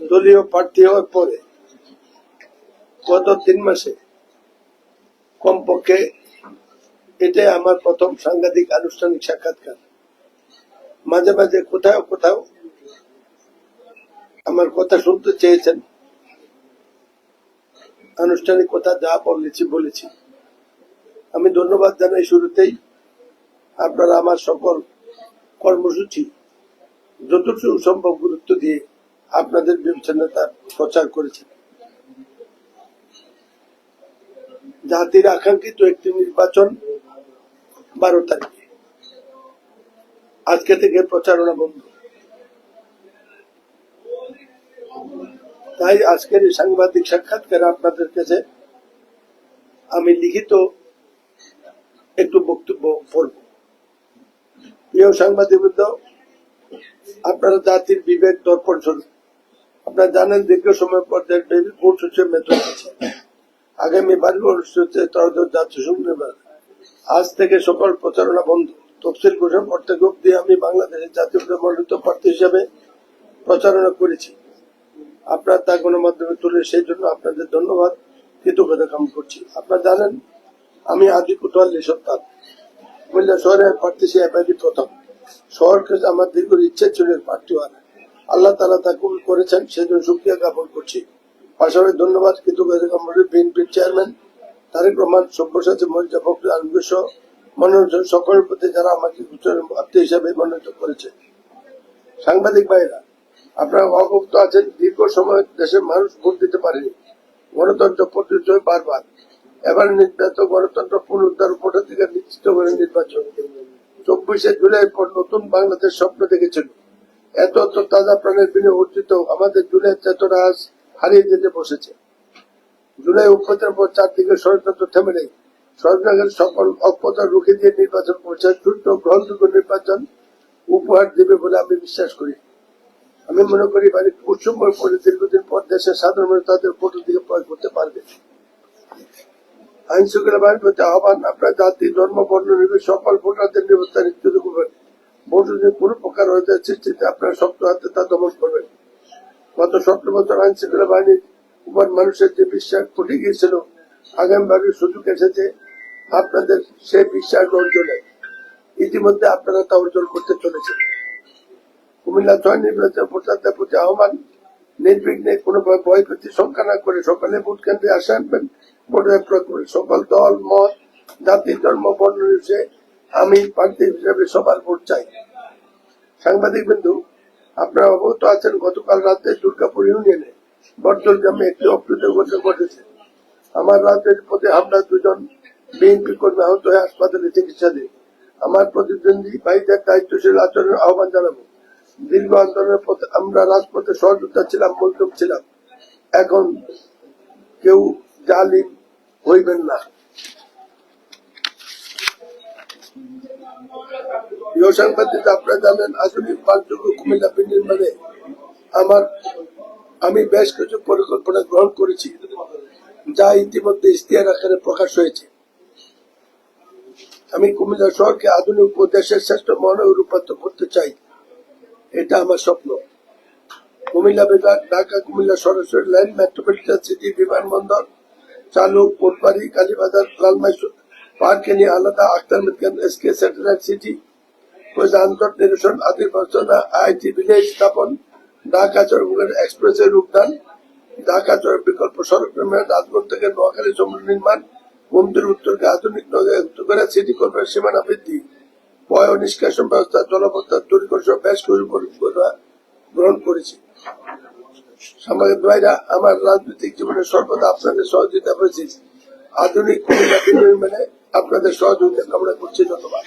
দলীয় প্রার্থী হওয়ার পরে গত 3 মাসে কমপক্ষে এটাই আমার প্রথম সাংবাদিক আনুষ্ঠানিক সাক্ষাৎকার। মাঝে মাঝে কোথাও কোথাও আমার কথা শুনতে চেয়েছেন, আনুষ্ঠানিক কথা যা বলেছি। আমি ধন্যবাদ জানাই শুরুতেই, আপনারা আমার সকল কর্মসূচি যতটুকু সম্ভব গুরুত্ব দিয়ে আপনাদের বিবেচনাটা প্রচার করেছেন। জাতির আকাঙ্ক্ষিত একটি নির্বাচন 12 তারিখে, আজকে থেকে প্রচারণা বন্ধ। তাই আজকের এই সাংবাদিক সাক্ষাৎকারে আপনাদের কাছে আমি লিখিত একটু বক্তব্য পড়ব। প্রিয় সাংবাদিকবৃন্দ, আপনারা জাতির বিবেক দর্পণ স্বরূপ, আপনারা জানেন দীর্ঘ সময় পর ভোট সূচি মেথড আছে। আগামী 12 অনুষ্ঠিত ত্রয়োদশ জাতীয় সংসদ আজ থেকে সকল প্রচারণা বন্ধ। তফসিল ঘোষণা পর থেকে অব্দি আমি বাংলাদেশের জাতীয় মনোনীত প্রার্থী হিসাবে প্রচারণা করেছি। আপনারা তা গণমাধ্যমে তুলে সেই জন্য আপনাদের ধন্যবাদ, কৃতজ্ঞতা জ্ঞাপন করছি। আপনারা জানেন আমি আদি কোতোয়ালি সন্তান, কুমিল্লা শহরের প্রার্থী হিসেবে প্রথম। শহরকে আমার দীর্ঘ ইচ্ছে ছিল প্রার্থী হওয়ার, আল্লাহ তাআলা তা কবুল করেছেন, সেই জন্য শুকরিয়া জ্ঞাপন করছি। পাশাপাশি ধন্যবাদ, কৃতজ্ঞতা জ্ঞাপন করি বিএনপির চেয়ারম্যান তারেক রহমান, সব্যসাচী মর্যাদা ফখরুল আলম সহ মনোনয়ন সকলের প্রতি যারা আমাকে প্রার্থী হিসাবে মনোনীত করেছে। সাংবাদিক ভাইরা, আপনারা অবগত আছেন দীর্ঘ সময় দেশের মানুষ ভোট দিতে পারেনি। গণতন্ত্র প্রতিষ্ঠিত হয় বারবার। এবার নির্বাচন গণতন্ত্র পুনরুদ্ধার ভোটাধিকার নিশ্চিত করে নির্বাচন। 24শে জুলাই পর নতুন বাংলাদেশ স্বপ্ন দেখেছিল। এত তাজা প্রাণের বিনিয়োগ অর্জিত আমাদের জুলাই চেতনা আজ হারিয়ে যেতে বসেছে। জুলাই অভ্যুত্থানের পর চারদিকে ষড়যন্ত্র থেমে নেই। সরকারের সকল অপপ্রচার রুখে দিয়ে নির্বাচন করছে, দ্রুত গ্রহণযোগ্য নির্বাচন উপহার দেবে বলে আমি বিশ্বাস করি। আমি মনে করি উৎসবময় পরে দীর্ঘদিন পর দেশের সাধারণ মানুষ তাদের ভোটের দিকে প্রয়োগ করতে পারবে। আইন শৃঙ্খলা বাহিনীর প্রতি আহ্বান, আপনার জাতি ধর্ম বর্ণ নির্বিশেষে সকল ভোটারদের নিরাপত্তা নিশ্চিত করবেন। ভোট যদি কোনো প্রকার হয়ে সৃষ্টিতে আপনার শক্ত হাতে তা দমন করবেন। গত 17 বছর আইন শৃঙ্খলা বাহিনীর উপর মানুষের যে বিশ্বাস ফুটে গিয়েছিল, আগামীভাবে সুযোগ এসেছে আপনাদের সেই বিশ্বাস অর্জনে। ইতিমধ্যে আপনারা তা অর্জন করতে চলেছেন। কুমিল্লা 6 নির্বাচন ভোটারদের প্রতি আহ্বান, নির্বিঘ্নে কোনো ভয় ভীতি শঙ্কা না করে সকালে ভোট কেন্দ্রে আসে আনবেন, ভোটের প্রয়োগ করবেন। সকল দল মত জাতি ধর্ম বর্ণ নির্বিশেষে আমি প্রার্থী হিসেবে সবার ভোট চাই। সাংবাদিক বিন্দু, আপনারা অবগত আছেন গতকাল রাতে দুর্গাপুর ইউনিয়নে বটতল গ্রামে একটি অপ্রীতিকর ঘটনা ঘটেছে। আমার রাতের প্রতি হামলা 2 জন বিএনপি কর্মী আহত হয়ে হাসপাতালে চিকিৎসাধীন। আমার প্রতিদ্বন্দ্বী ভাইদের দায়িত্বশীল আচরণের আহ্বান জানাবো। দীর্ঘ আন্দোলনের পথে আমরা রাজপথে সহযোদ্ধা ছিলাম, মজলুম ছিলাম। এখন কেউ জালিম হইবেন না। প্রিয় সাংবাদিক, আপনারা জানেন আধুনিক বাসযোগ্য কুমিল্লা বিনির্মাণে আমি বেশ কিছু পরিকল্পনা গ্রহণ করেছি, যা ইতিমধ্যে ইশতেহার আকারে প্রকাশ হয়েছে। আমি কুমিল্লা শহরকে আধুনিক ও দেশের শ্রেষ্ঠ মহানগরে রূপান্তর করতে চাই, এটা আমার স্বপ্ন। কুমিল্লা বিভাগ ঢাকা কুমিল্লা সরাসরি লাইন, মেট্রোপলিটন সিটি, বিমানবন্দর চালু, কোটবাড়ি কালীবাজার লালমাই পার্কে নিয়ে আলাদা, আখতার এসকে স্যাটেলাইট সিটি, আন্তর নিরসন আদি রচনা, আইটি ভিলেজ স্থাপন, ঢাকা চট্টগ্রাম এক্সপ্রেসের উদ্যান, ঢাকা চট্টগ্রাম বিকল্প সড়ক নির্মাণ, রাজগঞ্জ থেকে নোয়াখালী সমুদ্র নির্মাণ, বন্দর উত্তরকে আধুনিক নগরে সিটি কর্পোরেশন সীমানা বৃদ্ধি, পয় ও নিষ্কাশন ব্যবস্থা, জলপথ দূরীকরণ সহ বেশ কিছু পরিকল্পনা গ্রহণ করেছি। সাংবাদিক ভাইরা, আমার রাজনৈতিক জীবনে সর্বদা আপনাদের সহযোগিতা পেয়েছি। আধুনিক কুমিল্লা নির্মাণে আপনাদের সহযোগিতা কামনা করছি। ধন্যবাদ।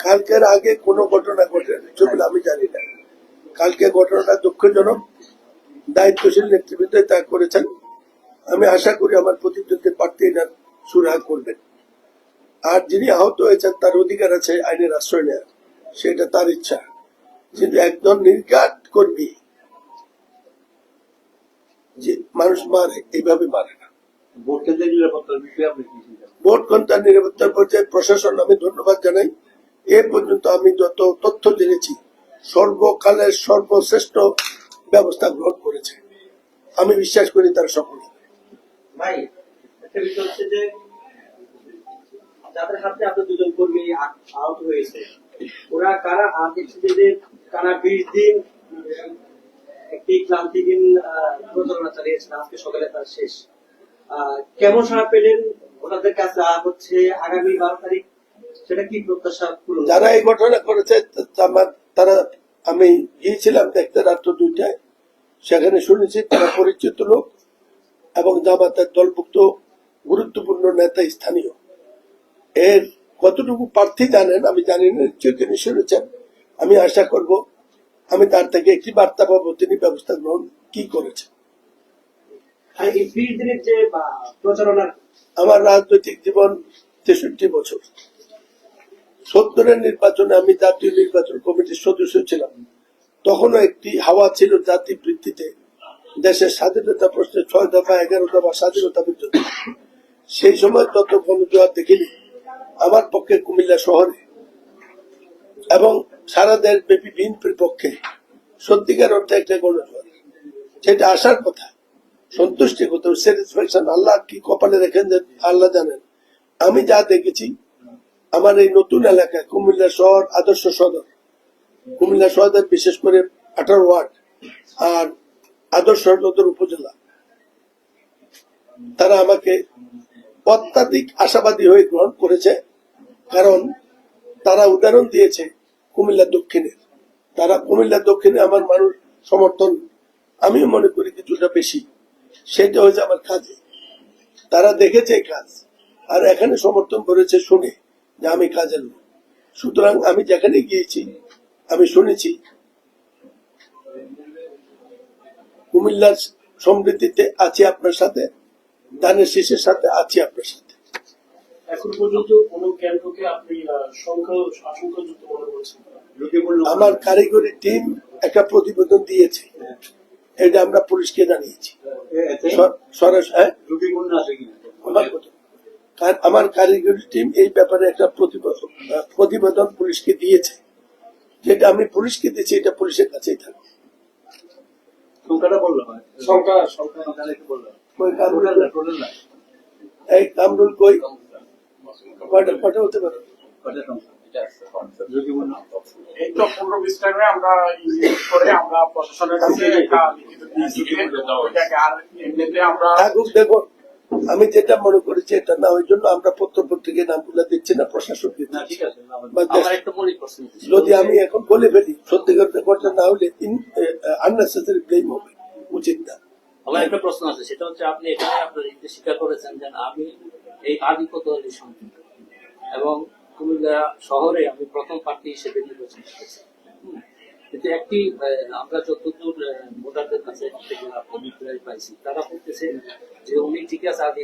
কালকের আগে কোন ঘটনা ঘটে আমি জানি না। কালকে ঘটনাটা দুঃখজনক, দায়িত্বশীল নেতৃবৃন্দ তা করেছেন। আমি আশা করি আমার প্রতিদ্বন্দ্বী প্রার্থী না সুরাহা করবেন। আর যিনি আহত হয়েছেন তার অধিকার আছে আইনের আশ্রয় নেওয়ার, সেটা তার ইচ্ছা। কিন্তু একজন নির্ঘাত কর্মী যে মানুষ মারে, এইভাবে মারে না। ভোট ঘন্টা নিরাপত্তার পর্যায়ে প্রশাসন আমি ধন্যবাদ জানাই। এ পর্যন্ত আমি যত তথ্য জেনেছি সর্বকালের সর্বশ্রেষ্ঠ ব্যবস্থা গ্রহণ করেছে। আমি বিশ্বাস করি তার সফল হবে। ভাই, একটা বিষয় হচ্ছে যে যাদের হাতে আপনার দুজন কর্মী আহত হয়েছে, ওরা কারা? আর দেখছি যে টানা 20 দিন একটি ক্লান্তিহীন প্রচারণা চালিয়েছেন, আজকে সকালে তার শেষ। কেমন সাড়া পেলেন ওনাদের কাছে? হচ্ছে আগামী 12 তারিখ, সেটা কি প্রত্যাশা পূরণ? যারা এই ঘটনা করেছে তারা, আমি গিয়েছিলাম দেখতে রাত্র 2টায়, সেখানে শুনেছি তারা পরিচিত লোক এবং জামাতের দলভুক্ত গুরুত্বপূর্ণ নেতা স্থানীয়। এর কতটুকু প্রার্থী জানেন আমি জানি না, নিশ্চয়ই তিনি শুনেছেন। আমি আশা করব আমি তার থেকে একটি বার্তা পাবো তিনি ব্যবস্থা গ্রহণ কি করেছে। আর এই 20 দিনের যে প্রচারণার, আমার রাজনৈতিক জীবন 63 বছর। 70-এর নির্বাচনে আমি জাতীয় নির্বাচন কমিটির সদস্য ছিলাম। তখনও একটি হাওয়া ছিল জাতি ভিত্তিতে দেশের স্বাধীনতা প্রশ্নে 6 দফা 11 দফা স্বাধীনতা বিরোধী। সেই সময় তত গণজোয়ার দেখিনি আমার পক্ষে কুমিল্লা শহরে এবং সারা দেশ ব্যাপী বিএনপির পক্ষে সত্যিকার অর্থে একটা গণজোয়ার। সেটা আসার কথা, সন্তুষ্টি কথা, স্যাটিসফ্যাকশন। আল্লাহ কি কপালে রেখেন আল্লাহ জানেন। আমি যা দেখেছি আমার এই নতুন এলাকায় কুমিল্লা শহর আদর্শ সদর, কুমিল্লা শহরের বিশেষ করে 18 ওয়ার্ড আর আদর্শ সদর উপজেলা, তারা আমাকে অত্যাধিক আশাবাদী হয়ে গ্রহণ করেছে। কারণ তারা উদাহরণ দিয়েছে কুমিল্লা দক্ষিণের। তারা কুমিল্লা দক্ষিণে আমার মানুষ সমর্থন আমিও মনে করি কিছুটা বেশি। সেটা হয়েছে আমার কাজে, তারা দেখেছে কাজ আর এখানে সমর্থন করেছে শুনে যে আমি কাজের লোক। সুতরাং আমি যেখানে গিয়েছি আমি শুনেছি কুমিল্লার সমৃদ্ধিতে আছি আপনার সাথে, ধানের শীষের সাথে আছি আপনার সাথে। এখন পর্যন্ত কোন কেন্দ্রকে আপনি আশঙ্কাযুক্ত মনে করছেন? আমার কারিগরি টিম একটা প্রতিবেদন দিয়েছে, এটা আমরা পুলিশকে জানিয়েছি। আমার কারিগরি টিম এই ব্যাপারে একটা প্রতিবেদন পুলিশকে দিয়েছে, যেটা আমি পুলিশকে দিয়েছি, এটা পুলিশের কাছেই থাকবে। সংখ্যাটা বললো হয়, সংখ্যা একটু বললো। এই কামরুল কই কয়টা হতে পারে? এই তো 15-20 টাইমে আমরা করে আমরা প্রশাসনের কাছে একটা লিখিত দিয়েছি। আর এমনিতে আমরা দেখো, আমি যেটা মনে করেছি এটা না, ওই জন্য আমরা পত্রিকায় নামগুলো দিচ্ছি না, প্রশাসক দিচ্ছি। যদি আমি এখন বলে ফেলি সত্যিকার ঘটনা না হলে আননেসেসারি ব্লেম হবে, উচিত না। আমার একটা প্রশ্ন আছে, সেটা হচ্ছে আপনি এখানে আপনার স্বীকার করেছেন যে আমি এই আধিপত্যবাদী সম্পর্ক এবং কুমিল্লা শহরে আমি প্রথম প্রার্থী হিসেবে নির্বাচন করেছি। কিন্তু একটি আমরা যতদূর ভোটারদের কাছে থেকে অভিপ্রায় পাইছি, তারা বলতেছে যে উনি ঠিক আছে আদি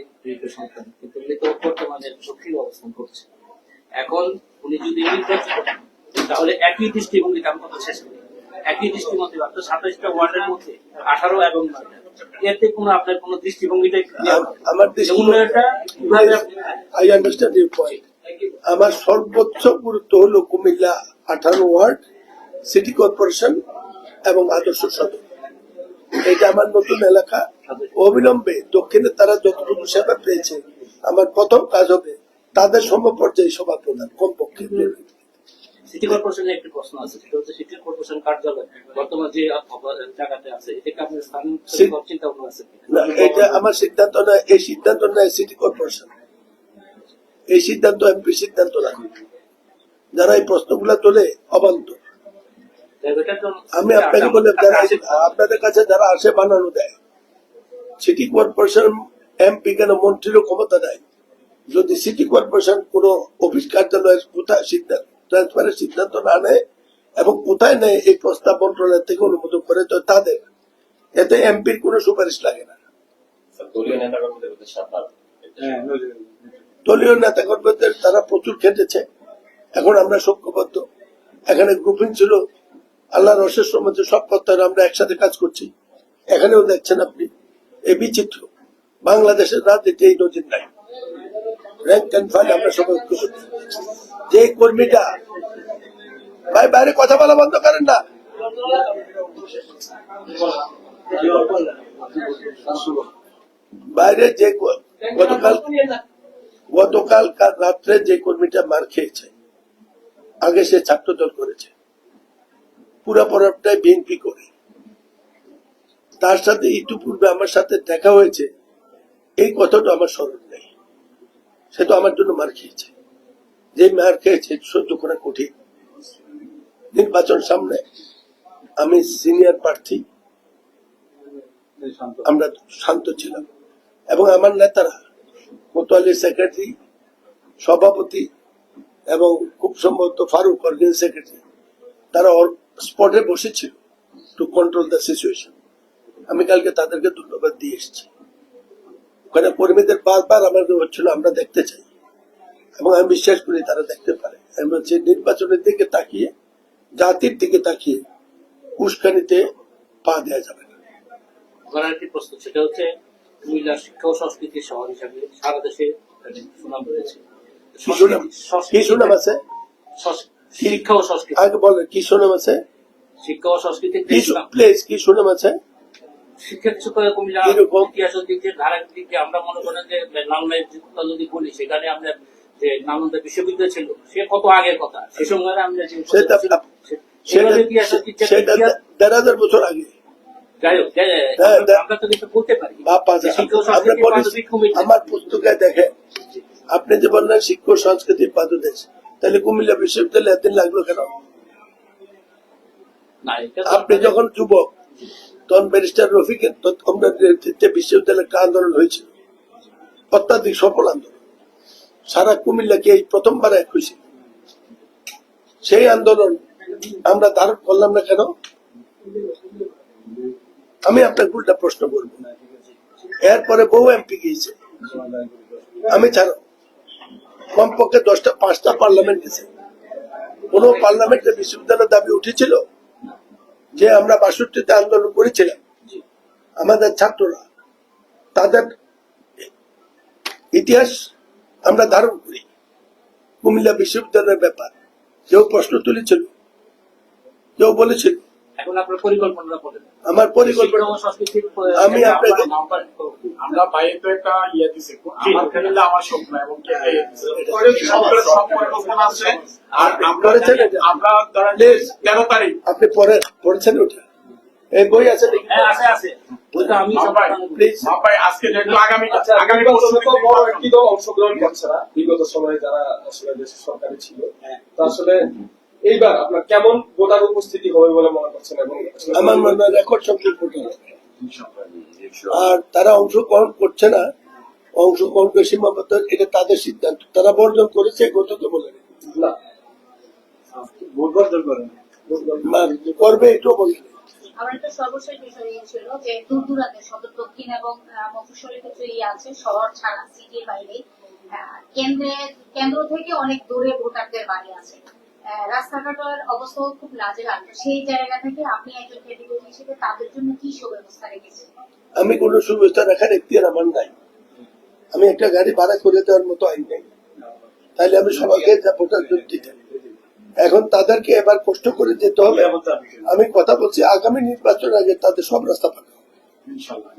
সন্তান, কিন্তু উনি তো বর্তমানে সক্রিয় অবস্থান করছে। এখন উনি যদি নির্বাচিত হন তাহলে একই দৃষ্টিভঙ্গিতে আমি কথা শেষ করি, একই দৃষ্টিভঙ্গি অর্থাৎ 27টা ওয়ার্ডের মধ্যে 18 এবং 9 এতে কোনো আপনার কোনো দৃষ্টিভঙ্গিটা আমার আমার সর্বোচ্চ গুরুত্ব হলো কুমিল্লা 18 ওয়ার্ড, সিটি কর্পোরেশন এবং আদর্শ সদর। এটা আমার নতুন এলাকা। অবিলম্বে দক্ষিণে তারা যতটুকু সেবা পেয়েছে, আমার প্রথম কাজ হবে তাদের সমপর্যায়ে সভা প্রদান, কমপক্ষে। সিটি কর্পোরেশনের একটি প্রশ্ন আছে, সেটা হচ্ছে সিটি কর্পোরেশন কার্যালয় বর্তমান যে জায়গাতে আছে, এটাকে আপনার স্থানীয় চিন্তা ভাবনা আছে? না, এটা আমার সিদ্ধান্ত না, এই সিদ্ধান্ত নেয় সিটি কর্পোরেশন। এই সিদ্ধান্ত এমপি সিদ্ধান্ত না। যারা এই প্রশ্নগুলো তোলে অবান্তর। আমি আপনাকে বলে আপনাদের কাছে যারা আসে বানানো দেয়, সিটি কর্পোরেশন এমপি কেন মন্ত্রীরও ক্ষমতা দেয়। যদি সিটি কর্পোরেশন কোন অফিস কার্যালয়ের কোথায় ট্রান্সফারের সিদ্ধান্ত না নেয় এবং কোথায় নেয় এই প্রস্তাব মন্ত্রণালয় থেকে অনুমোদন করে, তো তাদের এতে এমপির কোন সুপারিশ লাগে না। দলীয় নেতা কর্মীদের তারা প্রচুর খেটেছে, এখন আমরা সৌক্যবদ্ধ। এখানে গ্রুপিং ছিল, আল্লাহর অশেষ মধ্যে সব কর্তারা আমরা একসাথে কাজ করছি। এখানেও দেখছেন আপনি এই বিচিত্র বাংলাদেশের রাজনীতি এই নজির নাই। র্যাঙ্ক অ্যান্ড ফাইল আমরা সবাই ঐক্যবদ্ধ। যে কর্মীটা ভাই বাইরে কথা বলা বন্ধ করেন না, বাইরে যে গতকাল রাত্রে যে কর্মীটা মার খেয়েছে, আগে সে ছাত্রদল করেছে, পুরা পরবটাই বিএনপি করে, তার সাথে ইতিপূর্বে আমার সাথে দেখা হয়েছে, এই কথাটা আমার স্মরণ নেই। সে তো আমার জন্য মার খেয়েছে, যে মার খেয়েছে সহ্য করা কঠিন। নির্বাচন সামনে, আমি সিনিয়র প্রার্থী, আমরা শান্ত ছিলাম এবং আমার নেতারা কোতোয়ালি সেক্রেটারি, সভাপতি এবং খুব সম্ভবত ফারুক অর্গানিং সেক্রেটারি, তারা স্পটে বসেছিল টু কন্ট্রোল দ্য সিচুয়েশন। আমি কালকে তাদেরকে ধন্যবাদ দিয়ে এসেছি। ওখানে কর্মীদের বারবার আমাদের হচ্ছিল আমরা দেখতে চাই এবং আমি বিশ্বাস করি তারা দেখতে পারে। আমি বলছি নির্বাচনের দিকে তাকিয়ে, জাতির দিকে তাকিয়ে উস্কানিতে পা দেওয়া যাবে না। আমার একটি প্রশ্ন, সেটা হচ্ছে কুমিল্লা শিক্ষা ও সংস্কৃতির শহর হিসাবে সারা দেশে সুনাম রয়েছে। কি সুনাম আছে? শিক্ষা ও সংস্কৃতি, আগে বলে কি সুনাম আছে? শিক্ষা ও সংস্কৃতির প্লেস কি সুনাম আছে? শিক্ষা কুমিল্লা ইতিহাসের দিক দিয়ে, ধারার দিক দিয়ে আমরা মনে করেন যে নালন্দার কথা যদি বলি, সেখানে আমরা যে নালন্দা বিশ্ববিদ্যালয় ছিল সে কত আগের কথা, সে সময় আমরা যে সেটা ১,৫০০ বছর আগে। যাই হোক, আমরা তো কিন্তু বলতে পারি আমার পুস্তকে দেখে আপনি যে বললেন শিক্ষা সংস্কৃতির পাদদেশ, তাহলে কুমিল্লা বিশ্ববিদ্যালয় এতদিন লাগলো কেন? আপনি যখন যুবক তখন ব্যারিস্টার রফিকের নেতৃত্বে বিশ্ববিদ্যালয়ে একটা আন্দোলন হয়েছিল, অত্যাধিক সফল আন্দোলন, সারা কুমিল্লাকে এই প্রথমবার এক হয়েছিল। সেই আন্দোলন আমরা ধারণ করলাম না কেন? আমি আপনাকে উল্টা প্রশ্ন করবো। এরপরে বহু এমপি গিয়েছে, আমি ছাড়া কমপক্ষে ৫টা পার্লামেন্ট গেছে। কোন পার্লামেন্টে বিশ্ববিদ্যালয়ের দাবি উঠেছিল যে আমরা ৬২তে আন্দোলন করেছিলাম, আমাদের ছাত্ররা, তাদের ইতিহাস আমরা ধারণ করি। কুমিল্লা বিশ্ববিদ্যালয়ের ব্যাপার কেউ প্রশ্ন তুলেছিল, কেউ বলেছিল। এখন আপনার পরিকল্পনা বলেন। আমার পরিকল্পনা আমি আপনাকে আমরা বাইরে তো একটা ইয়ে দিছি, আমার কুমিল্লা আমার স্বপ্ন এবং আর আমরা 13 তারিখ আপনি পড়েছেন ওটা, এই বই আছে নাকি? আছে। ওটা আমি আজকে যেহেতু আগামী একটি দল অংশগ্রহণ করছে না বিগত সময়ে যারা আসলে দেশের সরকারে ছিল, তো আসলে এইবার আপনার কেমন ভোটার উপস্থিতি হবে বলে মনে করছেন? এবং আমার মনে হয় রেকর্ড সংখ্যক ভোটার, আর তারা অংশগ্রহণ করছে না, অংশগ্রহণকে সীমাবদ্ধ, এটা তাদের সিদ্ধান্ত। তারা বর্জন করেছে কথা তো বলে না, ভোট বর্জন করেন করবে, এটাও বলে। আমার একটা সর্বশেষ বিষয় ছিল যে দূর দূরান্তে সদর দক্ষিণ এবং মফস্বলের কিছু আছে শহর ছাড়া, সিটির বাইরে কেন্দ্র থেকে অনেক দূরে ভোটারদের বাড়ি আছে, রাস্তাঘাটের অবস্থাও খুব নাজেহাল। সেই জায়গা থেকে আপনি একজন ক্যান্ডিডেট হিসেবে তাদের জন্য কি সুব্যবস্থা রেখেছেন? আমি কোন সুব্যবস্থা রাখার এখতিয়ার আমার নাই। আমি একটা গাড়ি ভাড়া করে দেওয়ার মতো আইন নেই, তাহলে আমি সবাইকে ভোটার দিতে। এখন তাদেরকে এবার কষ্ট করে যেতে হবে। আমি কথা বলছি আগামী নির্বাচন আগে তাদের সব রাস্তা পাকা। ইনশাআল্লাহ।